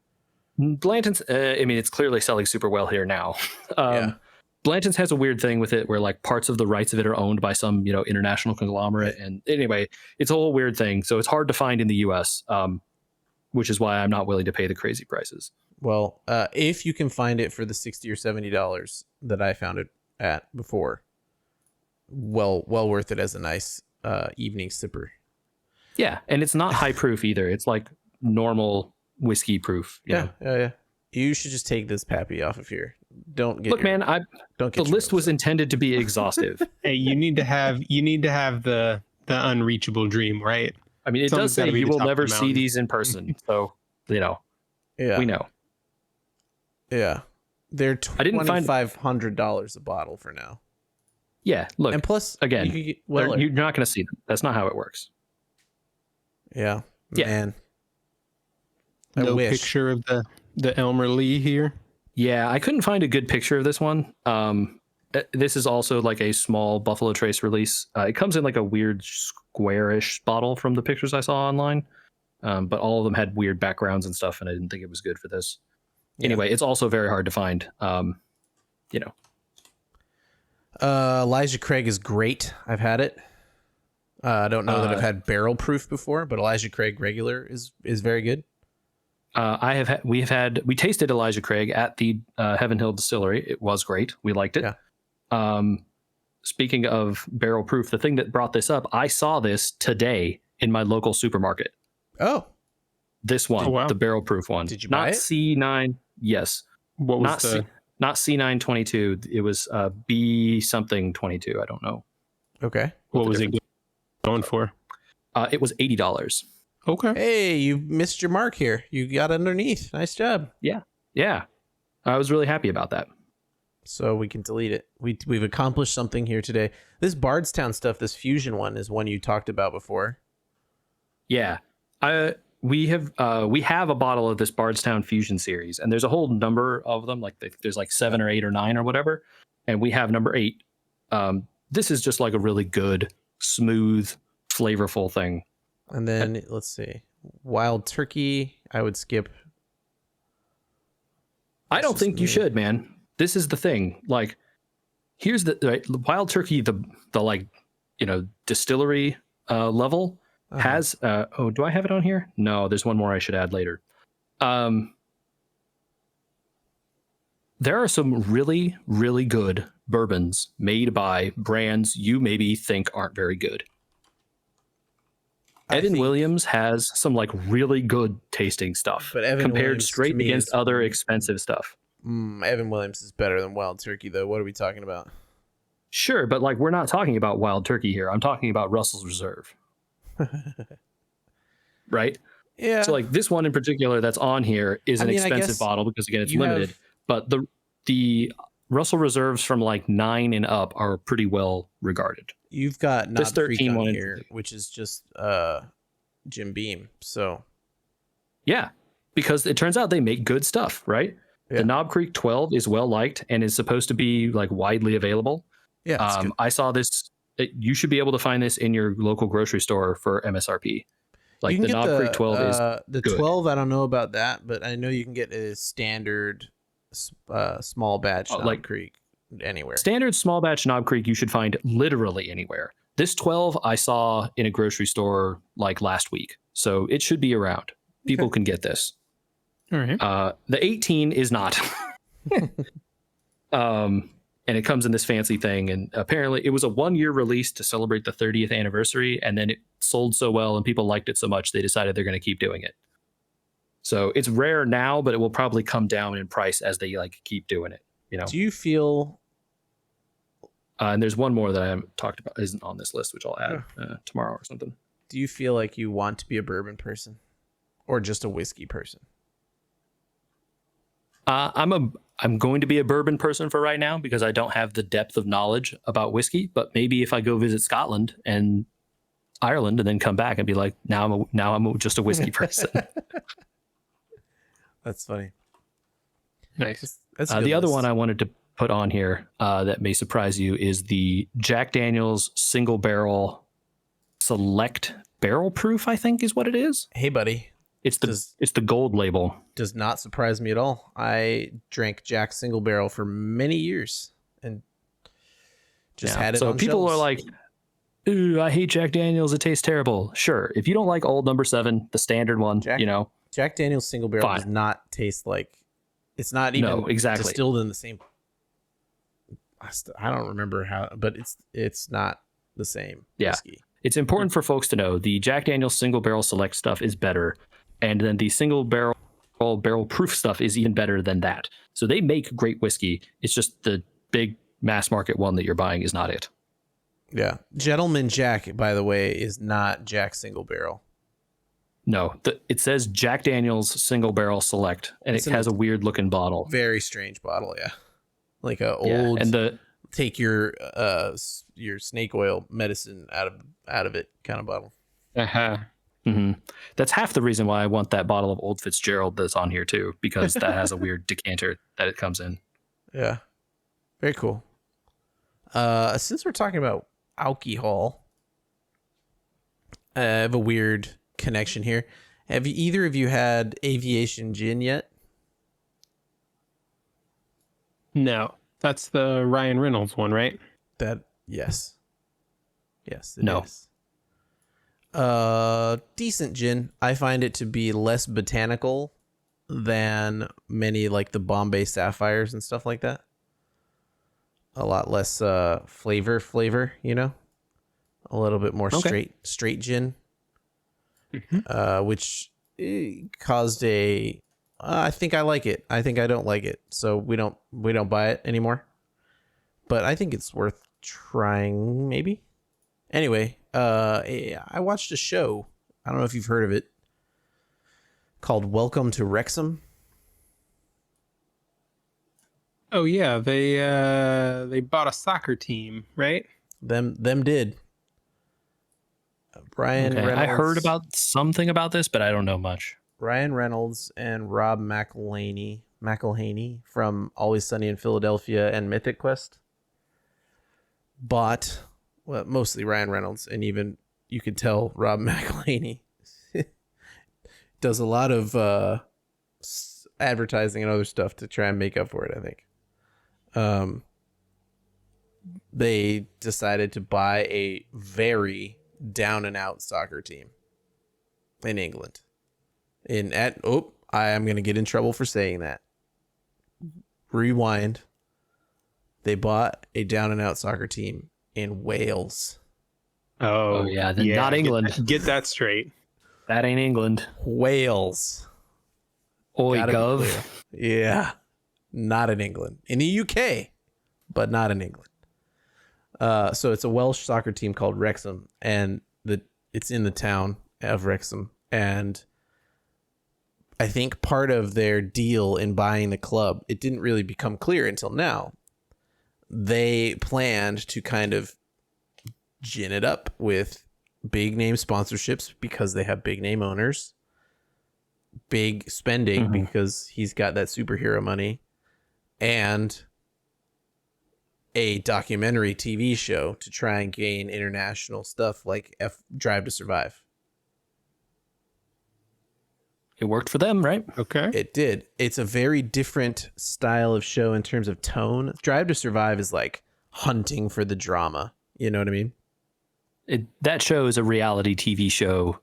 Blanton's, I mean, it's clearly selling super well here now. Blanton's has a weird thing with it where like parts of the rights of it are owned by some, international conglomerate. And anyway, it's a whole weird thing. So it's hard to find in the US, which is why I'm not willing to pay the crazy prices. Well, if you can find it for the $60 or $70 that I found it at before, well worth it as a nice evening sipper. Yeah. And it's not high proof either. It's like normal whiskey proof. Yeah. You should just take this pappy off of here. Don't get the list was intended to be exhaustive. Hey, you need to have the unreachable dream, right? I mean, it does say you will never see these in person. So, we know. Yeah. They're $2,500 a bottle for now. Yeah, look. And plus, again, you're not going to see them. That's not how it works. Yeah. Man. No picture of the Elmer Lee here. Yeah, I couldn't find a good picture of this one. This is also like a small Buffalo Trace release. It comes in like a weird squarish bottle from the pictures I saw online. But all of them had weird backgrounds and stuff, and I didn't think it was good for this. Anyway, it's also very hard to find. Elijah Craig is great. I've had it. I don't know that I've had barrel proof before, but Elijah Craig regular is very good. We tasted Elijah Craig at the Heaven Hill Distillery. It was great. We liked it. Yeah. Speaking of barrel proof, the thing that brought this up, I saw this today in my local supermarket. Oh, this one, the barrel proof one. Did you buy it? C9? Yes. What was not C922. It was B something 22. I don't know. Okay. What was it going for? It was $80. Okay. Hey, you missed your mark here. You got underneath. Nice job. Yeah. I was really happy about that. So we can delete it. We've accomplished something here today. This Bardstown stuff, this fusion one, is one you talked about before. Yeah. We have a bottle of this Bardstown Fusion series, and there's a whole number of them. Like there's like 7 or 8 or 9 or whatever, and we have number 8. This is just like a really good, smooth, flavorful thing. And then let's see, Wild Turkey. I would skip. I don't think you should, man. This is the thing. Like, here's the Wild Turkey, the like, distillery level has do I have it on here? No, there's one more I should add later. There are some really, really good bourbons made by brands you maybe think aren't very good. Evan Williams has some like really good tasting stuff, but Evan compared Williams, straight to me, against is other expensive stuff. Evan Williams is better than Wild Turkey, though. What are we talking about? Sure, but like we're not talking about Wild Turkey here. I'm talking about Russell's Reserve. Right? Yeah. So like this one in particular that's on here is an expensive bottle because again it's limited. But the Russell Reserves from like 9 and up are pretty well regarded. You've got Knob this 13 Creek on one here, which is just Jim Beam. So yeah, because it turns out they make good stuff, right? Yeah. The Knob Creek 12 is well liked and is supposed to be like widely available. Yeah, I saw this. You should be able to find this in your local grocery store for MSRP. Like the Knob Creek 12 is the good. 12. I don't know about that, but I know you can get a standard small batch Knob Creek anywhere. Standard small batch Knob Creek you should find literally anywhere. This 12 I saw in a grocery store like last week, so it should be around. People can get this. All right. The 18 is not. And it comes in this fancy thing, and apparently it was a 1-year release to celebrate the 30th anniversary, and then it sold so well and people liked it so much they decided they're going to keep doing it. So it's rare now, but it will probably come down in price as they like keep doing it. You know. Do you feel? And there's one more that I haven't talked about, isn't on this list, which I'll add tomorrow or something. Do you feel like you want to be a bourbon person, or just a whiskey person? I'm going to be a bourbon person for right now because I don't have the depth of knowledge about whiskey. But maybe if I go visit Scotland and Ireland and then come back and be like, now I'm just a whiskey person. That's funny. Nice. That's the other one I wanted to put on here that may surprise you is the Jack Daniel's Single Barrel Select Barrel Proof, I think is what it is. Hey, buddy. It's the gold label. Does not surprise me at all. I drank Jack Single Barrel for many years and just had it on people shelves. Are like, ooh, I hate Jack Daniels. It tastes terrible. Sure. If you don't like Old Number 7, the standard one, Jack Daniel's Single Barrel does not taste like, it's not even distilled in the same. I don't remember how, but it's not the same whiskey. It's important for folks to know the Jack Daniel's Single Barrel Select stuff is better. And then the Single Barrel Proof stuff is even better than that. So they make great whiskey. It's just the big mass market one that you're buying is not it. Yeah. Gentleman Jack, by the way, is not Jack Single Barrel. No, it says Jack Daniel's Single Barrel Select, and it has a weird looking bottle. Very strange bottle, yeah. Like a old and take your snake oil medicine out of it kind of bottle. Mm-hmm. That's half the reason why I want that bottle of Old Fitzgerald that's on here too, because that has a weird decanter that it comes in. Yeah, very cool. Since we're talking about alcohol, I have a weird connection here. Have either of you had Aviation Gin yet? No, that's the Ryan Reynolds one, right? Yes, it no. is. Decent gin. I find it to be less botanical than many like the Bombay Sapphires and stuff like that. A lot less flavor, you know? A little bit more straight gin. Mm-hmm. Which caused a I think I like it. I think I don't like it. So we don't buy it anymore. But I think it's worth trying maybe. Anyway, I watched a show. I don't know if you've heard of it, called Welcome to Wrexham. Oh yeah, they bought a soccer team, right? Them did. Ryan Reynolds. I heard about something about this, but I don't know much. Ryan Reynolds and Rob McElhaney from Always Sunny in Philadelphia and Mythic Quest bought. Well, mostly Ryan Reynolds, and even you could tell Rob McElhaney does a lot of advertising and other stuff to try and make up for it, I think. They decided to buy a very down and out soccer team. in England. I am going to get in trouble for saying that. Rewind. They bought a down and out soccer team in Wales. Oh yeah, then not England. Get that straight. That ain't England. Wales. Oi, Gotta be gov. clear. Yeah. Not in England. In the UK, but not in England. So it's a Welsh soccer team called Wrexham, and it's in the town of Wrexham. And I think part of their deal in buying the club, it didn't really become clear until now. They planned to kind of gin it up with big name sponsorships because they have big name owners, big spending because he's got that superhero money, and a documentary TV show to try and gain international stuff like Drive to Survive. It worked for them, right? Okay. It did. It's a very different style of show in terms of tone. Drive to Survive is like hunting for the drama. You know what I mean? That show is a reality TV show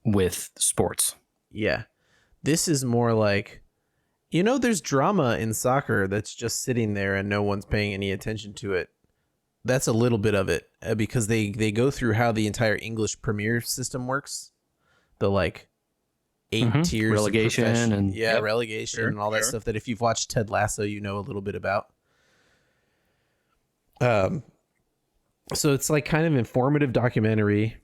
with sports. Yeah. This is more like, there's drama in soccer that's just sitting there and no one's paying any attention to it. That's a little bit of it because they go through how the entire English Premier system works. The like 8 tiers relegation and relegation and all that stuff that if you've watched Ted Lasso, you know a little bit about. So it's like kind of informative documentary,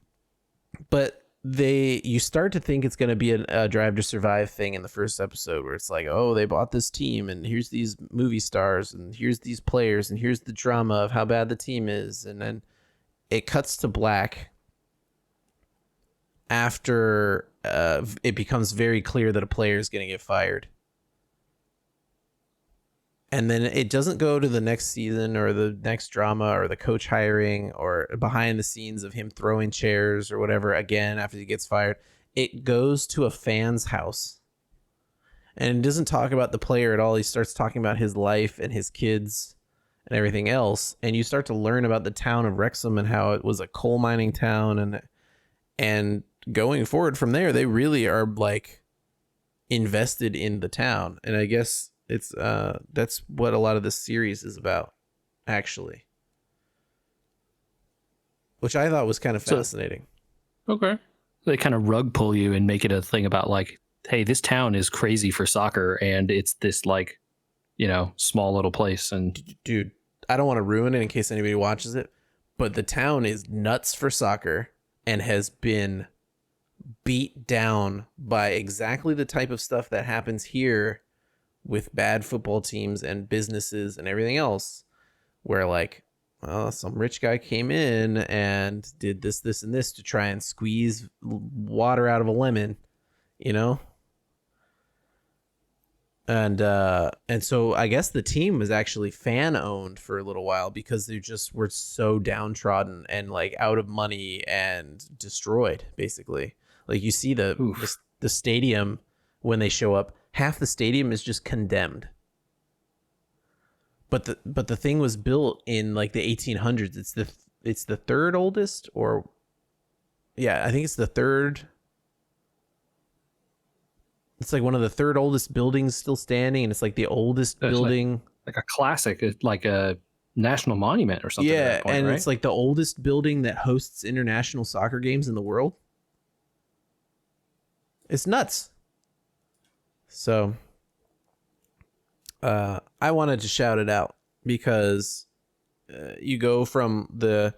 but you start to think it's going to be a Drive to Survive thing in the first episode where it's like, oh, they bought this team and here's these movie stars and here's these players and here's the drama of how bad the team is. And then it cuts to black after it becomes very clear that a player is going to get fired. And then it doesn't go to the next season or the next drama or the coach hiring or behind the scenes of him throwing chairs or whatever again after he gets fired. It goes to a fan's house. And it doesn't talk about the player at all. He starts talking about his life and his kids and everything else. And you start to learn about the town of Wrexham and how it was a coal mining town. And going forward from there, they really are like invested in the town. And I guess it's that's what a lot of this series is about, actually, which I thought was kind of fascinating. Okay. They kind of rug pull you and make it a thing about like, hey, this town is crazy for soccer and it's this like, small little place. And dude, I don't want to ruin it in case anybody watches it, but the town is nuts for soccer and has been beat down by exactly the type of stuff that happens here with bad football teams and businesses and everything else, where like, some rich guy came in and did this, and this to try and squeeze water out of a lemon, And so I guess the team was actually fan owned for a little while because they just were so downtrodden and like out of money and destroyed, basically. Like you see the stadium when they show up, half the stadium is just condemned. But the thing was built in like the 1800s. It's the third oldest, or I think it's the third. It's like one of the third oldest buildings still standing, and it's like the oldest building, like a classic, like a national monument or something. Yeah, at that point, and right? it's like the oldest building that hosts international soccer games in the world. It's nuts. So, I wanted to shout it out because you go from the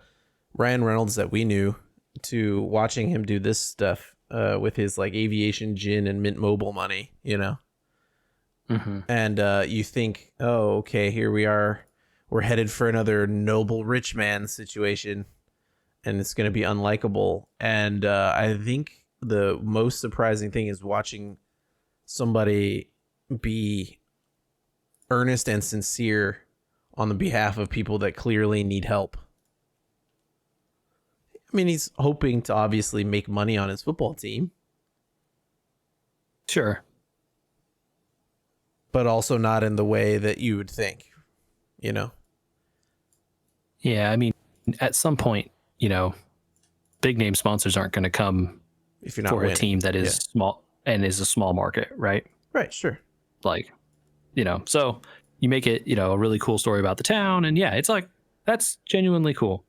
Ryan Reynolds that we knew to watching him do this stuff with his like aviation gin and Mint Mobile money, and you think, oh, okay, here we are. We're headed for another noble rich man situation, and it's going to be unlikable. And I think the most surprising thing is watching somebody be earnest and sincere on the behalf of people that clearly need help. I mean, he's hoping to obviously make money on his football team. Sure. But also not in the way that you would think, Yeah, I mean, at some point, big name sponsors aren't going to come if you're not for winning. a team that is small and is a small market, right? Right, sure. Like, so you make it, a really cool story about the town, and it's like that's genuinely cool.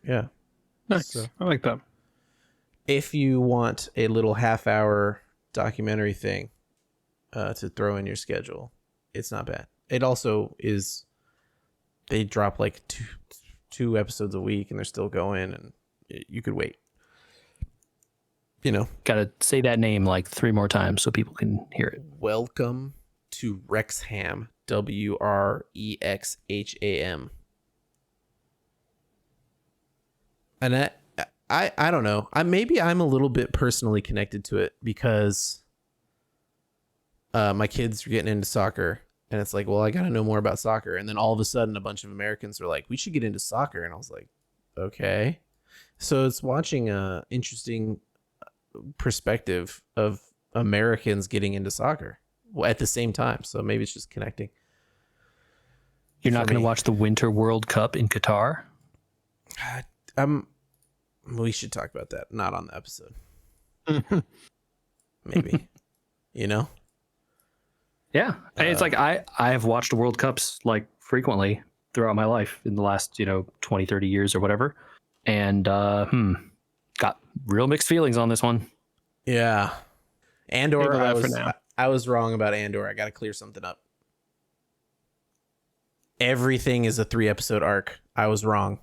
Yeah. Nice. So, I like that. if you want a little half-hour documentary thing to throw in your schedule, it's not bad. It also is. They drop like two episodes a week, and they're still going, and you could wait. Gotta say that name like 3 more times so people can hear it. Welcome to Wrexham. Wrexham. And I don't know. Maybe I'm a little bit personally connected to it because my kids are getting into soccer, and it's like, well, I got to know more about soccer. And then all of a sudden, a bunch of Americans are like, we should get into soccer. And I was like, okay. So it's watching a interesting perspective of Americans getting into soccer at the same time. So maybe it's just connecting. You're not going to watch the Winter World Cup in Qatar? We should talk about that. Not on the episode. Maybe. Yeah. It's like I have watched World Cups like frequently throughout my life in the last, 20, 30 years or whatever. And got real mixed feelings on this one. Yeah. Andor, I was wrong about Andor. I got to clear something up. Everything is a 3-episode arc. I was wrong.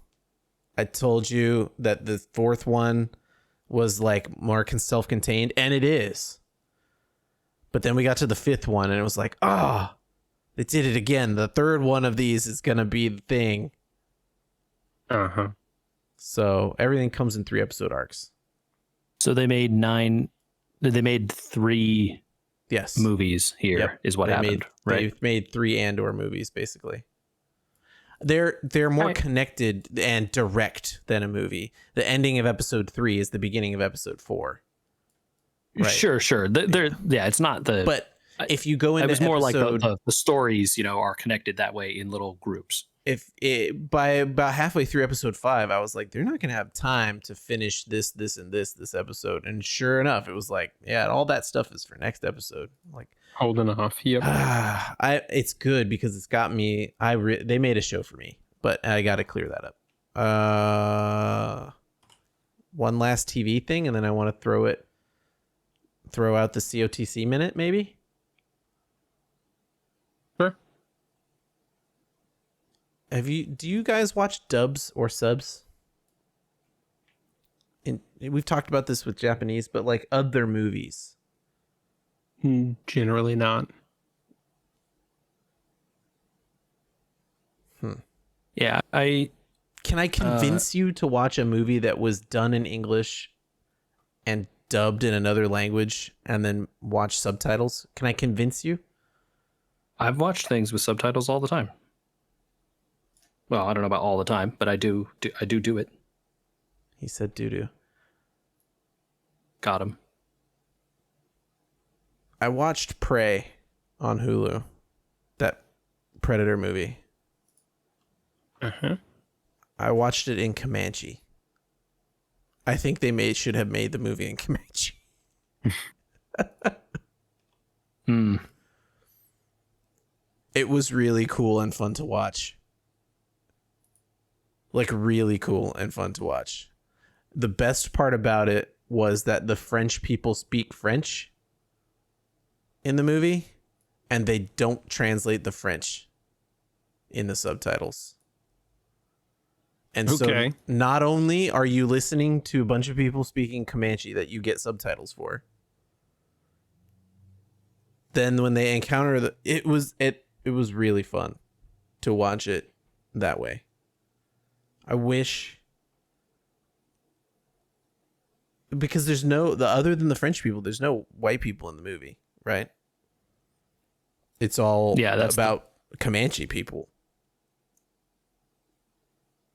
I told you that the 4th one was like more self-contained, and it is. But then we got to the 5th one, and it was like, they did it again. The 3rd one of these is going to be the thing. Uh-huh. So everything comes in 3-episode arcs. So they made 3 movies here. Is what happened, right? They've made 3 Andor movies, basically. They're more connected and direct than a movie. The ending of episode 3 is the beginning of episode 4. Right. Sure. It's not the. But if you go into it was more like the stories, are connected that way in little groups. By about halfway through episode 5, I was like, they're not gonna have time to finish this and this episode. And sure enough, it was like, yeah, all that stuff is for next episode. Like holding off. Yep. It's good because it's got me. They made a show for me, but I got to clear that up. One last TV thing, and then I want to throw out the COTC minute, maybe. Sure. Do you guys watch dubs or subs? We've talked about this with Japanese, but like other movies. Generally not. Yeah, Can I convince you to watch a movie that was done in English and dubbed in another language and then watch subtitles? Can I convince you? I've watched things with subtitles all the time. Well, I don't know about all the time, but I do it. He said doo-doo. Got him. I watched Prey on Hulu. That Predator movie. Uh-huh. I watched it in Comanche. I think they should have made the movie in Comanche. It was really cool and fun to watch. Like really cool and fun to watch. The best part about it was that the French people speak French in the movie, and they don't translate the French in the subtitles. And so not only are you listening to a bunch of people speaking Comanche that you get subtitles for, then when they encounter it was really fun to watch it that way. I wish, because there's other than the French people, there's no white people in the movie, right? It's all about Comanche people.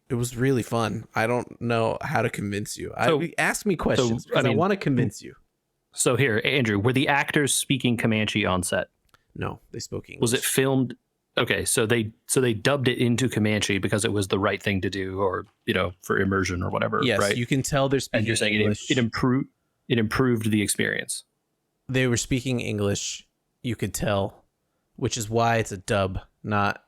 It was really fun. I don't know how to convince you. Ask me questions because I want to convince you. So here, Andrew, were the actors speaking Comanche on set? No, they spoke English. Was it filmed? Okay, so they dubbed it into Comanche because it was the right thing to do, or for immersion or whatever. Yes, right? you can tell they're speaking. And you're saying English. it improved. it improved the experience. They were speaking English, you could tell, which is why it's a dub, not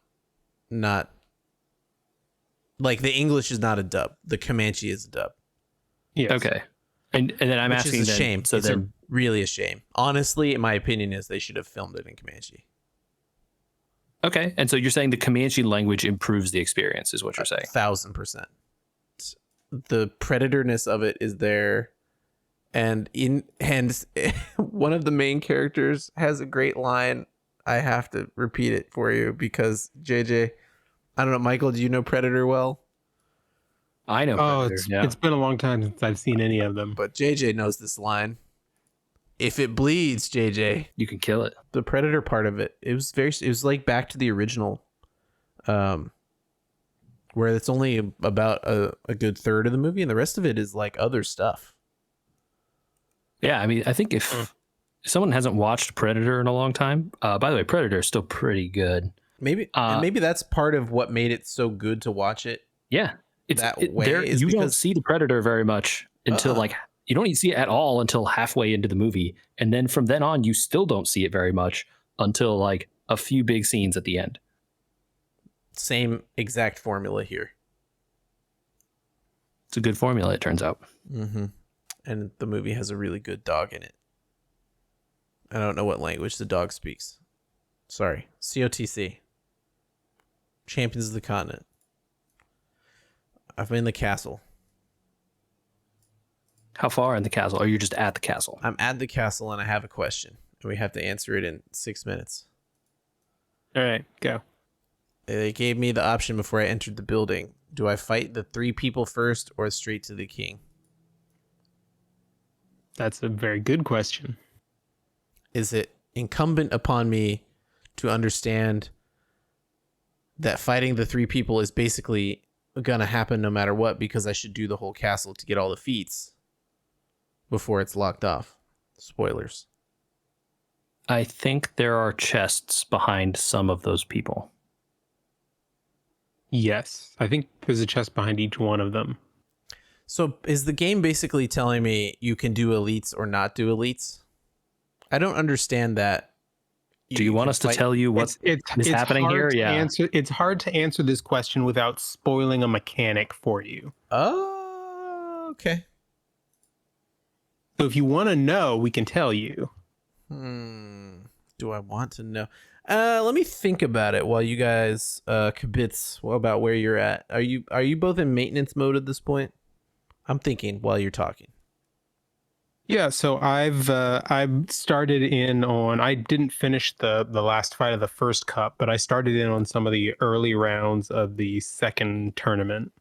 like the English is not a dub. The Comanche is a dub. Yes. Okay. And then I'm Which asking is a then, shame. so it's then really a shame. Honestly, my opinion is they should have filmed it in Comanche. okay. And so you're saying the Comanche language improves the experience is what you're saying. 1,000%. The predatorness of it is there. And one of the main characters has a great line. I have to repeat it for you because JJ, I don't know, Michael, do you know Predator well? I know. Predator, It's been a long time since I've seen any of them. But JJ knows this line. If it bleeds, JJ, you can kill it. the Predator part of it, it was like back to the original, where it's only about a good third of the movie, and the rest of it is like other stuff. Yeah, I mean, I think if someone hasn't watched Predator in a long time, by the way, Predator is still pretty good. Maybe and maybe that's part of what made it so good to watch it. Yeah, you don't see the Predator very much until like you don't even see it at all until halfway into the movie, and then from then on, you still don't see it very much until like a few big scenes at the end. Same exact formula here. It's a good formula, it turns out. Mm-hmm. And the movie has a really good dog in it. I don't know what language the dog speaks. Sorry. COTC. Champions of the Continent. I'm in the castle. How far in the castle? Or are you just at the castle? I'm at the castle and I have a question. And we have to answer it in 6 minutes. All right, go. They gave me the option before I entered the building. Do I fight the 3 people first or straight to the king? That's a very good question. Is it incumbent upon me to understand that fighting the 3 people is basically gonna happen no matter what because I should do the whole castle to get all the feats before it's locked off? Spoilers. I think there are chests behind some of those people. Yes, I think there's a chest behind each one of them. So is the game basically telling me you can do elites or not do elites? I don't understand that. Do you want us to tell you what is happening here? Yeah. It's hard to answer this question without spoiling a mechanic for you. Oh, okay. So if you want to know, we can tell you. Do I want to know? Let me think about it while you guys kibitz about where you're at. Are you both in maintenance mode at this point? I'm thinking while you're talking. Yeah, so I've started in on. I didn't finish the last fight of the first cup, but I started in on some of the early rounds of the second tournament.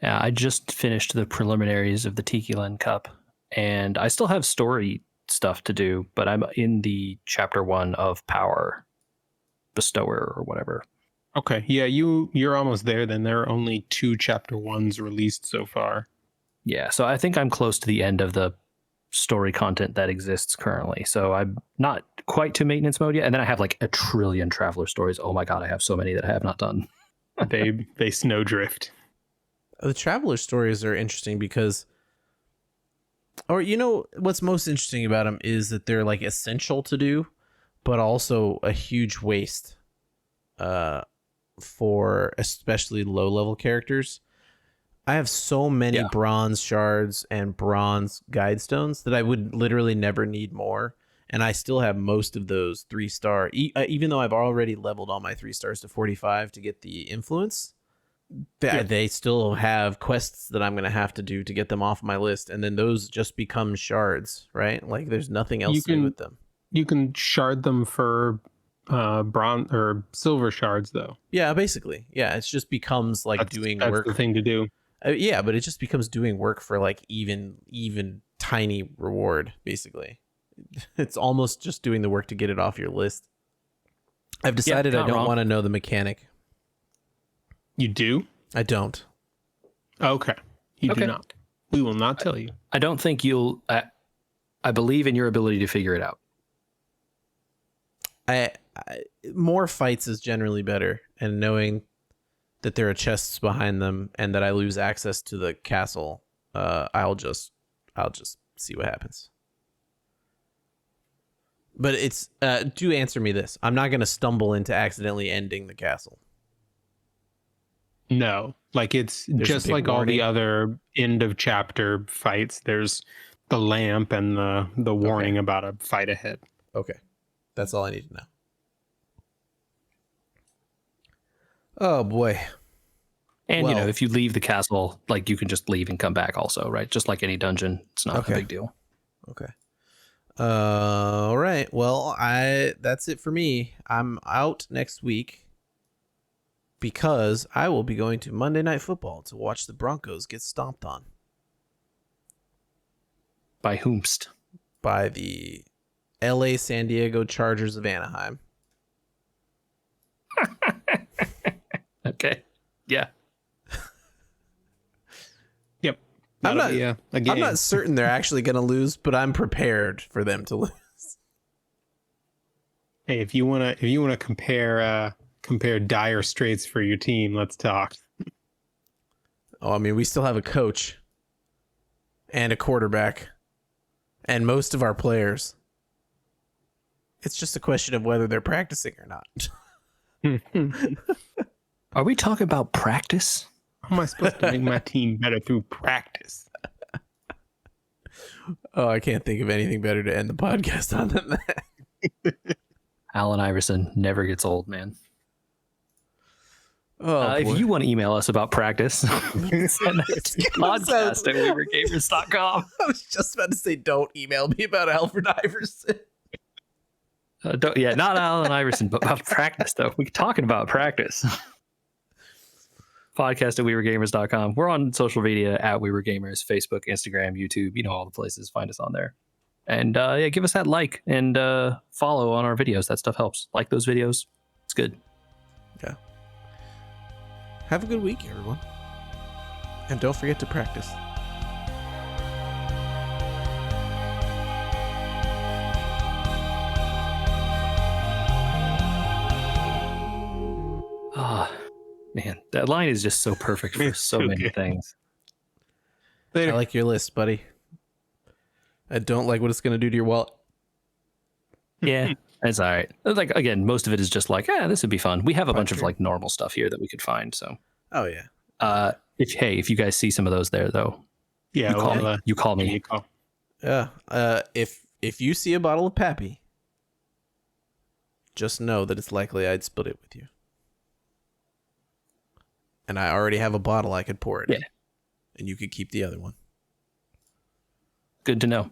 Yeah, I just finished the preliminaries of the Tikilan Cup, and I still have story stuff to do, but I'm in the chapter 1 of Power Bestower or whatever. Okay, yeah, you're almost there then. There are only 2 chapter 1s released so far. Yeah, so I think I'm close to the end of the story content that exists currently. So I'm not quite to maintenance mode yet, and then I have like a trillion Traveler stories. Oh my god, I have so many that I have not done. They snowdrift. The Traveler stories are interesting because, or you know, what's most interesting about them is that they're like essential to do, but also a huge waste for especially low level characters. I have so many bronze shards and bronze guide stones that I would literally never need more. And I still have most of those 3-star, even though I've already leveled all my 3 stars to 45 to get the influence. They still have quests that I'm going to have to do to get them off my list. And then those just become shards, right? Like there's nothing else to do with them. You can shard them for bronze or silver shards though. Yeah, basically. Yeah, it just becomes like doing work. That's the thing to do. Yeah, but it just becomes doing work for like even tiny reward, basically. It's almost just doing the work to get it off your list. I've decided I don't want to know the mechanic. You do? I don't. Okay. You do not. We will not tell you. I don't think you'll... I believe in your ability to figure it out. More fights is generally better, and knowing that there are chests behind them and that I lose access to the castle, I'll just I'll just see what happens. But it's do answer me this. I'm not going to stumble into accidentally ending the castle. No, like it's There's a just big like all warning. the other end of chapter fights. There's the lamp and the warning about a fight ahead. Okay. That's all I need to know. Oh boy. And Well- if you leave the castle, like you can just leave and come back also, right? Just like any dungeon. It's not Okay. a big deal. Okay. All right. Well, that's it for me. I'm out next week because I will be going to Monday Night Football to watch the Broncos get stomped on By whomst? by the LA San Diego Chargers of Anaheim. Okay. Yeah. Yep. I'm That'll be a game. I'm not certain they're actually going to lose, but I'm prepared for them to lose. Hey, if you wanna compare dire straits for your team, let's talk. Oh, I mean, we still have a coach and a quarterback and most of our players. It's just a question of whether they're practicing or not. Are we talking about practice? How am I supposed to make my team better through practice? Oh, I can't think of anything better to end the podcast on than that. Allen Iverson never gets old, man. Oh, If you want to email us about practice, send it to podcast at weavergamers.com. I was just about to say, don't email me about Alfred Iverson. Not Allen Iverson, but about practice, though. We're talking about practice. Podcast at weavergamers.com. We're on social media at weavergamers, Facebook, Instagram, YouTube, all the places. Find us on there. And give us that like and follow on our videos. That stuff helps. Like those videos. It's good. Yeah. Have a good week, everyone. And don't forget to practice. Ah, man. That line is just so perfect for so many things. I like your list, buddy. I don't like what it's going to do to your wallet. Yeah, it's all right. Like, again, most of it is just like, this would be fun. We have a bunch of like normal stuff here that we could find. So, Oh, yeah. if you guys see some of those there, though, Yeah, you call me. You call me. You call. Yeah. If you see a bottle of Pappy, just know that it's likely I'd split it with you. And I already have a bottle I could pour it in. And you could keep the other one. Good to know.